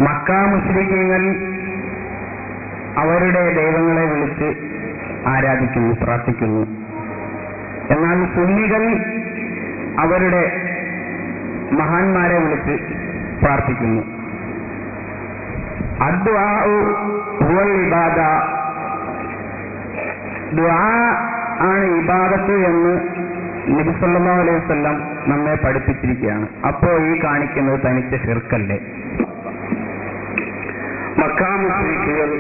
Mecca മുശ്രിക്കീങ്ങൾ അവരുടെ ദൈവങ്ങളെ വിളിച്ച് ആരാധിക്കുന്നു, പ്രാർത്ഥിക്കുന്നു. എന്നാൽ സുന്നികൾ അവരുടെ മഹാന്മാരെ വിളിച്ച് പ്രാർത്ഥിക്കുന്നു. അദ്ദുആഉ ഹുവൽ ഇബാദ, ദുആ ആണ് ഇബാദത്ത് എന്ന് നബി സല്ലല്ലാഹു അലൈഹി വസല്ലം നമ്മെ പഠിപ്പിച്ചിരിക്കുകയാണ്. അപ്പോൾ ഈ കാണിക്കുന്നത് തനിച്ച ശിർക്കല്ലേ? മക്കാ മുശ്രിക്കുകൾ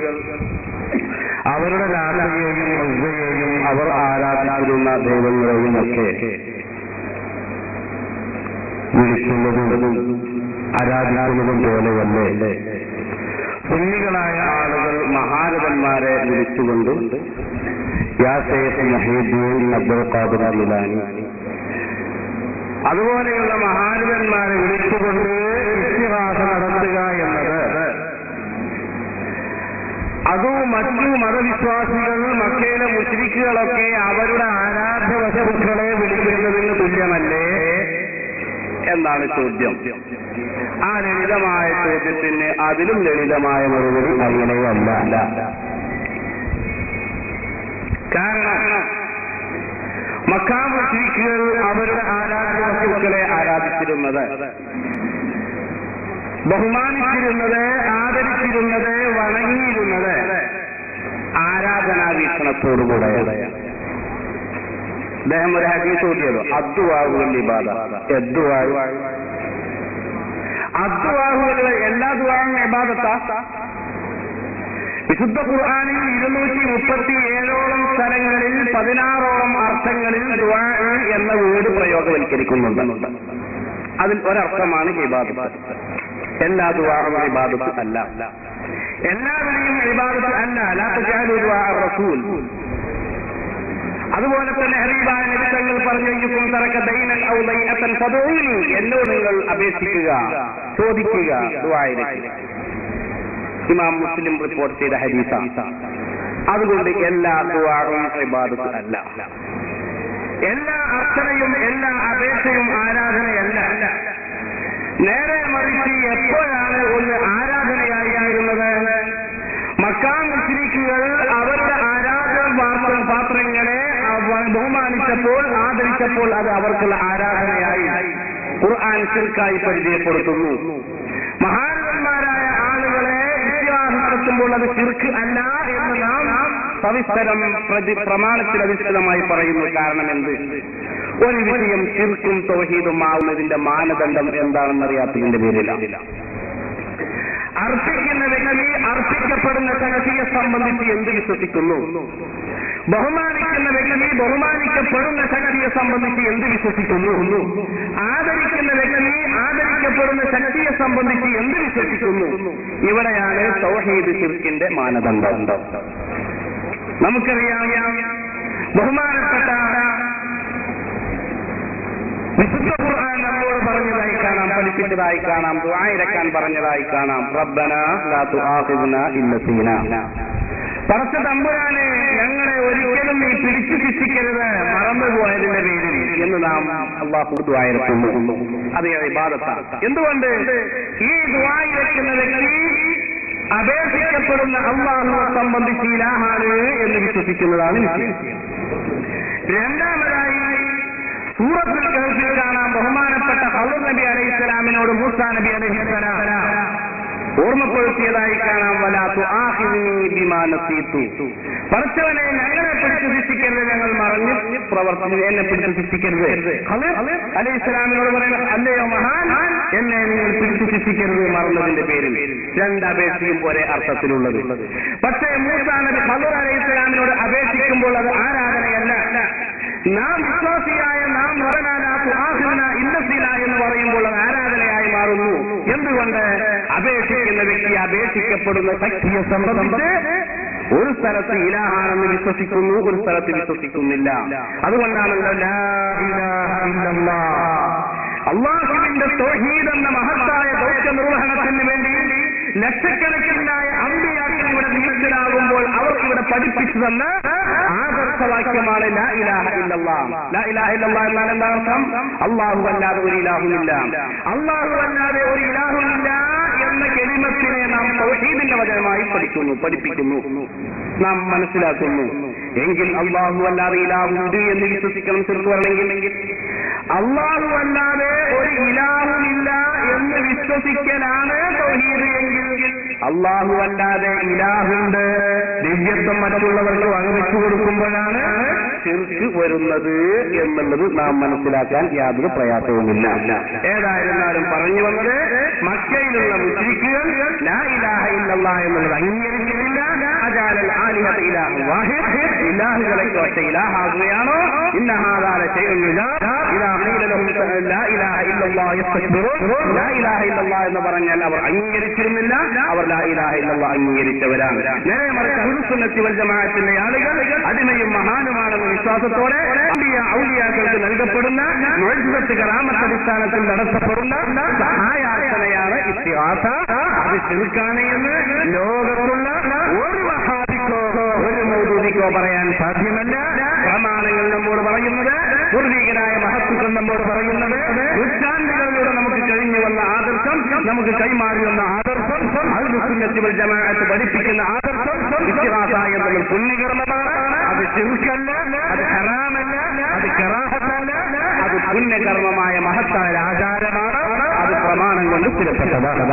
അവരുടെ ലാലയെയും ഉസ്സയെയും അവർ ആരാധിച്ചിരുന്ന ദൈവങ്ങളെയും ഒക്കെ വിളിക്കുന്നതും ആരാധിക്കുന്നതും പോലെയല്ലേ സുന്നികളായ ആളുകൾ മഹാരഥന്മാരെ വിളിച്ചുകൊണ്ട് യാ ശൈഖ് മുഹീദ്ദീൻ അബ്ദുൽ ഖാദിർ ജിലാനി അതുപോലെയുള്ള മഹാരഥന്മാരെ വിളിച്ചുകൊണ്ട് ഇസ്തിഗാസ നടത്തുക എന്നത് അതും മറ്റു മതവിശ്വാസികൾ മക്കയിലെ മുശ്രിക്കുകളൊക്കെ അവരുടെ ആരാധ്യ വസ്തുക്കളെ വിളിക്കുന്നതിന് തുല്യമല്ലേ എന്നാണ് ചോദ്യം. ആ ലളിതമായ ചോദ്യത്തിന് അതിലും ലളിതമായ മറുപടി അങ്ങനെയല്ല. കാരണം മക്കാ മുശ്രിക്കുകൾ അവരുടെ ആരാധ്യ വസ്തുക്കളെ ആരാധിച്ചിരുന്നത്, ബഹുമാനിച്ചിരുന്നത്, ആദരിച്ചിരുന്നത്, വണങ്ങിയിരുന്നത് ആരാധനാ വീക്ഷണത്തോടുകൂടെയാണ്. അദ്ദേഹം ഒരു ഹദീസ് ഓതിയല്ലോ, അദ്ദുആഉൽ ഇബാദ. അദ്ദുആഉകൾ എല്ലാ ദുആയും ഇബാദത്താ. വിശുദ്ധ ഖുർആനിൽ 237ഓളം സ്ഥലങ്ങളിൽ 16ഓളം അർത്ഥങ്ങളിൽ ദുആ എന്ന വേർഡ് പ്രയോഗവൽക്കരിക്കുന്നുണ്ട്. അതിൽ ഒരർത്ഥമാണ് ഇബാദത്ത്. എല്ലാ ദുആഉം ഇബാദത്ത് അല്ല, എല്ലാവരെയും ഇബാദത്ത് അല്ല. ലാ തജഅലു ദുആ റസൂൽ. അതുപോലെ തന്നെ ഹബീബായ നബി തങ്ങൾ പറഞ്ഞു, തറക ദൈനൻ ഔ ദൈഅതൻ ഫദഊനി, എന്നോട് നിങ്ങൾ അപേക്ഷിക്കുക, ചോദിക്കുക ദുആയിലേക്ക്. ഇമാം മുസ്ലിം റിപ്പോർട്ട് ചെയ്ത ഹദീസാണ്. അതുകൊണ്ട് എല്ലാ ദുആഉം ഇബാദത്ത് അല്ല, എല്ലാ അർച്ചനയും എല്ലാ അപേക്ഷയും ആരാധനയല്ല. നേരെ മറിച്ച് എപ്പോഴാണ് ഒന്ന് ആരാധനയായിരുന്നത്? മക്കാ മുശ്രിക്കുകൾ അവരുടെ പാത്രങ്ങളെ ബഹുമാനിച്ചപ്പോൾ, ആദരിച്ചപ്പോൾ അത് അവർക്കുള്ള ആരാധനയായി ഖുർആൻ ശിർക്കായി പരിചയപ്പെടുത്തുന്നു. മഹാന്മാരായ ആളുകളെ വിശ്വാസം നടത്തുമ്പോൾ അത് ശിർക്ക് അല്ല എന്ന് നാം സവിസ്തരം പ്രമാണത്തിൽ അധിഷ്ഠിതമായി പറയുന്നു. കാരണം എന്ത്? ഒരു വിഷയം ശിർക്കും തൗഹീദും ആവുന്നതിന്റെ മാനദണ്ഡം എന്താണെന്നറിയാത്തതിന്റെ പേരിലാണ്. അർപ്പിക്കുന്ന വ്യക്തി അർപ്പിക്കപ്പെടുന്ന ശക്തിയെ സംബന്ധിച്ച് എന്ത് വിശ്വസിക്കുന്നു? ബഹുമാനിക്കുന്ന വ്യക്തി ബഹുമാനിക്കപ്പെടുന്ന ശക്തിയെ സംബന്ധിച്ച് എന്ത് വിശ്വസിക്കുന്നു? ആദരിക്കുന്ന വ്യക്തി ആദരിക്കപ്പെടുന്ന ശക്തിയെ സംബന്ധിച്ച് എന്ത് വിശ്വസിക്കുന്നു? ഇവിടെയാണ് തൗഹീദ് ശിർക്കിന്റെ മാനദണ്ഡം. നമുക്കറിയാം, ബഹുമാനപ്പെട്ട വിശുദ്ധ ഖുർആൻ നമ്മോട് പറഞ്ഞതായി കാണാം, പഠിപ്പിച്ചതായി കാണാം, ദുആ ഇറക്കാൻ പറഞ്ഞതായി കാണാം. റബ്ബനാ ലാ തുആഖിദ്നാ ഇൻ നസീനാ. പടച്ച തമ്പുരാനെ, ഞങ്ങളെ ഒരിക്കലും നീ പിടിച്ചു ശിക്ഷിക്കരുത് മറന്നുപോയതിന്റെ പേരിൽ എന്ന് നാം അല്ലാഹു ദുആ ഇറക്കുന്നു. അത് ഇബാദത്താണ്. എന്തുകൊണ്ട്? ഈ ദുആ ഇറക്കുന്ന വ്യക്തി അപേക്ഷിക്കപ്പെടുന്ന അല്ലാഹുവെ സംബന്ധിച്ച് ഇലാഹാണ് എന്ന് വിശ്വസിക്കുന്നതാണ് വിഷയം. രണ്ടാമതായി സൂറത്തുൽ കഹ്ഫിൽ കാണാം, ബഹുമാനപ്പെട്ട ഖദർ നബി അലൈഹിസ്സലാമിനോട് മൂസാ നബി അലൈഹിസ്സലാം ഓർമ്മപ്പെടുത്തിയതായി കാണാം. വലാ തുആഖിദ്നി ബിമാ നസീതു. പടച്ചവനെ, ഞങ്ങളെ പിടിച്ചു ശിക്ഷിക്കരുത്, ഞങ്ങൾ മറഞ്ഞ് പ്രവർത്തിച്ചു, എന്നെ പിടിച്ചു ശിക്ഷിക്കരുത്. ഖദർ അലൈഹിസ്സലാമിനോട് പറയുന്നത്, അല്ലയോ മഹാൻ, എന്നെ നിങ്ങൾ പിടിച്ചു ശിക്ഷിക്കരുത് മറന്നതിന്റെ പേരിൽ. രണ്ടപേക്ഷയും ഒരേ അർത്ഥത്തിലുള്ളത്. പക്ഷേ മൂസാ നബി ഖദർ അലൈഹിസ്സലാമിനോട് അപേക്ഷിക്കുമ്പോൾ അത് ആരാധനയല്ല. നാം വിശ്വാസിയായ നാം എന്ന് പറയുമ്പോൾ അത് ആരാധനയായി മാറുന്നു. എന്തുകൊണ്ട്? അപേക്ഷിക്കുന്ന വ്യക്തി അപേക്ഷിക്കപ്പെടുന്ന ശക്തിയെ സംബന്ധിച്ച് ഒരു സ്ഥലത്ത് ഇലാഹാണെന്ന് വിശ്വസിക്കുന്നു, ഒരു സ്ഥലത്ത് വിശ്വസിക്കുന്നില്ല. അതുകൊണ്ടാണല്ലോ ലാ ഇലാഹ ഇല്ലല്ലാഹ്. അല്ലാഹുവിന്റെ തൗഹീദ് എന്ന മഹത്തായ ദൗത്യ നിർവഹണത്തിന് വേണ്ടി ലക്ഷക്കണക്കിനായ അമ്പിയാക്കൾ ഇവിടെ നിയുക്തരാകുമ്പോൾ അവർ ഇവിടെ പഠിപ്പിച്ചു തന്ന ആദർശവാക്യമാണ് ലാ ഇലാഹ ഇല്ലല്ലാഹ്. ലാ ഇലാഹ ഇല്ലല്ലാഹ് എന്നാൽ എന്താ അർത്ഥം? അല്ലാഹു അല്ലാതെ ഒരു ഇലാഹുമില്ല, അല്ലാഹു അല്ലാതെ ഒരു ഇലാഹുമില്ല എന്ന കലിമത്തിൽ പഠിപ്പിക്കുന്നു, നാം മനസ്സിലാക്കുന്നു. എങ്കിൽ അള്ളാഹു അല്ലാതെ ഇലാഹുണ്ട് എന്ന് വിശ്വസിക്കണം. ശിർക്ക് പറയണമെങ്കിൽ അള്ളാഹു അല്ലാതെ ഒരു ഇലാഹുമില്ല എന്ന് വിശ്വസിക്കലാണ് തൗഹീദ് എങ്കിൽ അള്ളാഹു അല്ലാതെ ഇലാഹുണ്ട്, ദിവ്യത്വം മറ്റുള്ളവർക്ക് വകവെച്ചു കൊടുക്കുമ്പോഴാണ് ശിർക്ക് വരുന്നത് എന്നുള്ളത് നാം മനസ്സിലാക്കാൻ യാതൊരു പ്രയാസവുമില്ല. ഏതായിരുന്നാലും പറഞ്ഞു വന്നത്, മക്കയിലുള്ള മുശ്രിക്കുകൾ ലാ ഇലാഹ ഇല്ലല്ലാഹ് എന്നുള്ളത് അംഗീകരിക്കുന്നില്ല. അജാലൽ ആലിഹത ഇലാഹൻ വാഹിദ്, ഇലാഹുകളെ ഒറ്റ ഇലാഹാകുകയാണോ? ഇന്ന ഹാദാ ലശൈഉൻ യുജാബ് ഇദാ ഖീല ലഹും ലാ ഇലാഹ ഇല്ലല്ലാഹ് യസ്തക്ബിറൂൻ. ലാ ഇലാഹ ഇല്ലല്ലാഹ് എന്ന് പറഞ്ഞാൽ അവർ അംഗീകരിച്ചിരുന്നില്ല, അവർ ലാ ഇലാഹ ഇല്ലല്ലാഹ് അംഗീകരിച്ചവരാണ്. നേരെ മറിച്ച് അഹ്ലുസ് സുന്നത്തി വൽ ജമാഅത്തിന്റെ ആളുകൾ അടിമയും മഹാനുമാണെന്ന വിശ്വാസത്തോടെ ഔലിയാക്കൾക്ക് നൽകപ്പെടുന്ന മുഅ്ജിസത്ത് കറാമത്ത് അടിസ്ഥാനത്തിൽ നടത്തപ്പെടുന്ന സഹായാർത്ഥനയാണ് ഇസ്തിഗാസ. അത് ശിർക്കാണ് എന്ന് ലോകത്തുള്ള ഒരു വഹാബിക്കോ ഒരു മൗദൂദിക്കോ പറയാൻ സാധ്യമല്ല. പ്രമാണങ്ങൾ നമ്മോട് പറയുന്നത്, പൂർവികരായ മഹത്തുക്കൾ നമ്മോട് പറയുന്നത്, നൂറ്റാണ്ടുകളിലൂടെ നമുക്ക് കഴിഞ്ഞു വന്ന ആദർശം, നമുക്ക് കൈമാറി വന്ന ആദർശം, അഹ്ലുസ് സുന്നത്തി വൽ ജമാഅത്ത് പഠിപ്പിക്കുന്ന ആദർശം ഇസ്തിഗാസ എന്നത് പുണ്യകർമ്മമാണ്. അത് ശിർക്കല്ല, അത് ഹറാമല്ല, അത് കറാഹത്തല്ല, അത് പുണ്യകർമ്മമായ മഹത്തായ ആചാരമാണ്. അത് പ്രമാണം കൊണ്ട് സ്ഥിരപ്പെട്ടതാണ്.